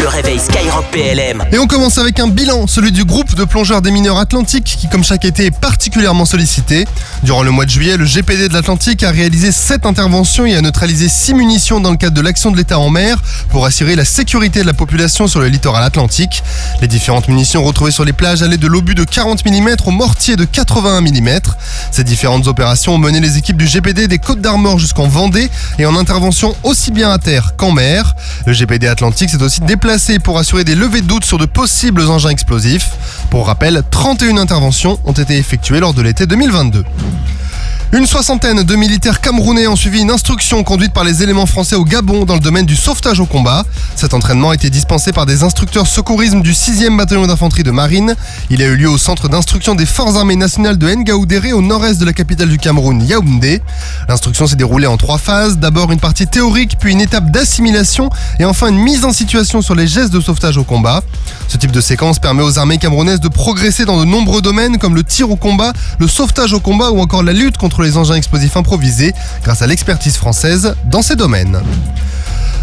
Le réveil Skyrock PLM. Et on commence avec un bilan, celui du groupe de plongeurs des mineurs Atlantique qui, comme chaque été, est particulièrement sollicité. Durant le mois de juillet, le GPD de l'Atlantique a réalisé 7 interventions et a neutralisé 6 munitions dans le cadre de l'action de l'État en mer pour assurer la sécurité de la population sur le littoral atlantique. Les différentes munitions retrouvées sur les plages allaient de l'obus de 40 mm au mortier de 81 mm. Ces différentes opérations ont mené les équipes du GPD des Côtes d'Armor jusqu'en Vendée et en intervention aussi bien à terre qu'en mer. Le GPD Atlantique s'est aussi déplacé pour assurer des levées de doute sur de possibles engins explosifs. Pour rappel, 31 interventions ont été effectuées lors de l'été 2022. Une soixantaine de militaires camerounais ont suivi une instruction conduite par les éléments français au Gabon dans le domaine du sauvetage au combat. Cet entraînement a été dispensé par des instructeurs secourisme du 6e bataillon d'infanterie de marine. Il a eu lieu au centre d'instruction des forces armées nationales de Ngaoundéré au nord-est de la capitale du Cameroun, Yaoundé. L'instruction s'est déroulée en 3 phases. D'abord une partie théorique, puis une étape d'assimilation et enfin une mise en situation sur les gestes de sauvetage au combat. Ce type de séquence permet aux armées camerounaises de progresser dans de nombreux domaines comme le tir au combat, le sauvetage au combat ou encore la lutte contre les engins explosifs improvisés grâce à l'expertise française dans ces domaines.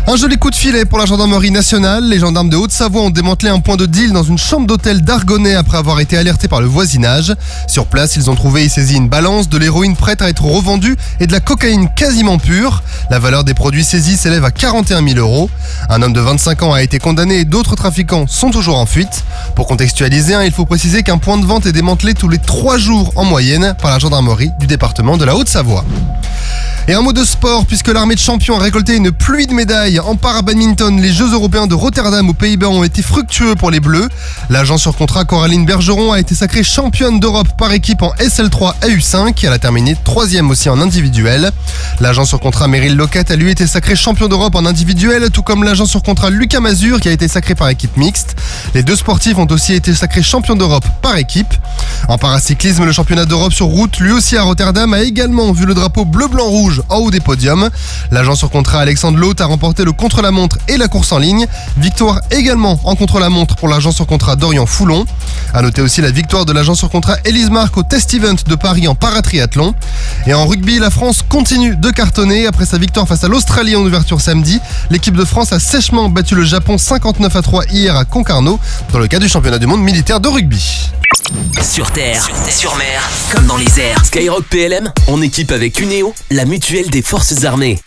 Un joli coup de filet pour la gendarmerie nationale. Les gendarmes de Haute-Savoie ont démantelé un point de deal dans une chambre d'hôtel d'Argonay après avoir été alertés par le voisinage. Sur place, ils ont trouvé et saisi une balance, de l'héroïne prête à être revendue et de la cocaïne quasiment pure. La valeur des produits saisis s'élève à 41 000 €. Un homme de 25 ans a été condamné et d'autres trafiquants sont toujours en fuite. Pour contextualiser, il faut préciser qu'un point de vente est démantelé tous les 3 jours en moyenne par la gendarmerie du département de la Haute-Savoie. Et un mot de sport, puisque l'armée de champions a récolté une pluie de médailles en para-badminton. Les Jeux européens de Rotterdam aux Pays-Bas ont été fructueux pour les Bleus. L'agent sur contrat Coraline Bergeron a été sacrée championne d'Europe par équipe en SL3 AU5. Elle a terminé 3e aussi en individuel. L'agent sur contrat Meryl Lockett a lui été sacré champion d'Europe en individuel, tout comme l'agent sur contrat Lucas Mazur qui a été sacré par équipe mixte. Les 2 sportifs ont aussi été sacrés champions d'Europe par équipe. En paracyclisme, le championnat d'Europe sur route, lui aussi à Rotterdam, a également vu le drapeau bleu-blanc-rouge en haut des podiums. L'agent sur contrat Alexandre Loth a remporté le contre-la-montre et la course en ligne. Victoire également en contre-la-montre pour l'agent sur contrat Dorian Foulon. A noter aussi la victoire de l'agent sur contrat Élise Marc au Test Event de Paris en paratriathlon. Et en rugby, la France continue de cartonner. Après sa victoire face à l'Australie en ouverture samedi, l'équipe de France a sèchement battu le Japon 59-3 hier à Concarneau dans le cadre du championnat du monde militaire de rugby. Sur terre, sur mer, comme dans les airs. Skyrock PLM, en équipe avec Uneo, la mutuelle des forces armées.